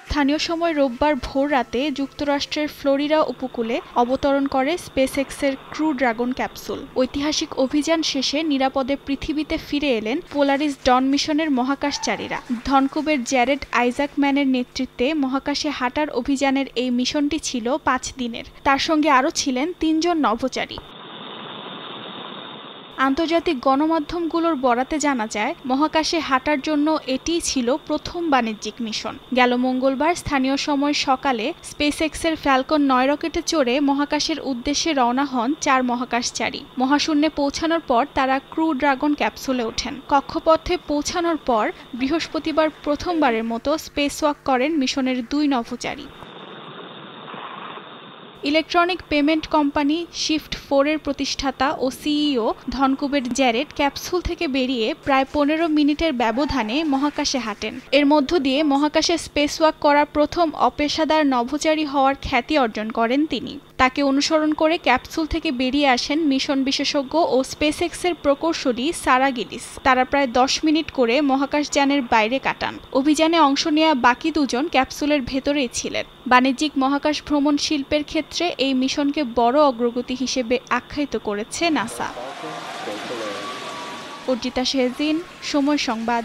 স্থানীয় সময় রোববার ভোররাতে যুক্তরাষ্ট্রের ফ্লোরিডা উপকূলে অবতরণ করে স্পেসএক্সের ক্রু ড্রাগন ক্যাপসুল। ঐতিহাসিক অভিযান শেষে নিরাপদে পৃথিবীতে ফিরে এলেন পোলারিস ডন মিশনের মহাকাশচারীরা। ভ্যানকুভারের জ্যারেড আইজাকম্যানের নেতৃত্বে মহাকাশে হাঁটার অভিযানের এই মিশনটি ছিল 5 দিনের। তার সঙ্গে আরও ছিলেন 3 জন নভোচারী। আন্তর্জাতিক গণমাধ্যমগুলোর বরাতে জানা যায়, মহাকাশে হাঁটার জন্য এটিই ছিল প্রথম বাণিজ্যিক মিশন। গেল মঙ্গলবার স্থানীয় সময় সকালে স্পেসএক্সের ফ্যালকন 9 রকেটে চড়ে মহাকাশের উদ্দেশ্যে রওনা হন 4 মহাকাশচারী। মহাশূন্যে পৌঁছানোর পর তারা ক্রু ড্রাগন ক্যাপসুলে ওঠেন। কক্ষপথে পৌঁছানোর পর বৃহস্পতিবার প্রথমবারের মতো স্পেসওয়াক করেন মিশনের 2 নভোচারী। ইলেকট্রনিক পেমেন্ট কোম্পানি শিফট4 এর প্রতিষ্ঠাতা ও সিইও ভ্যানকুভারের জ্যারেড ক্যাপসুল থেকে বেরিয়ে প্রায় 15 মিনিটের ব্যবধানে মহাকাশে হাঁটেন। এর মধ্য দিয়ে মহাকাশে স্পেসওয়াক করা প্রথম অপেশাদার নভোচারী হওয়ার খ্যাতি অর্জন করেন তিনি। তাকে অনুসরণ করে ক্যাপসুল থেকে বেরিয়ে আসেন মিশন বিশেষজ্ঞ ও স্পেসএক্সের প্রকৌশলী সারা গিলিস। তারা প্রায় 10 মিনিট করে মহাকাশযানের বাইরে কাটান। অভিযানে অংশ নেওয়া বাকি 2 জন ক্যাপসুলের ভেতরেই ছিলেন। বাণিজ্যিক মহাকাশ ভ্রমণ শিল্পের ক্ষেত্রে এই মিশনকে বড় অগ্রগতি হিসেবে আখ্যায়িত করেছে নাসা। অর্জিতা শেহজিন, সময় সংবাদ।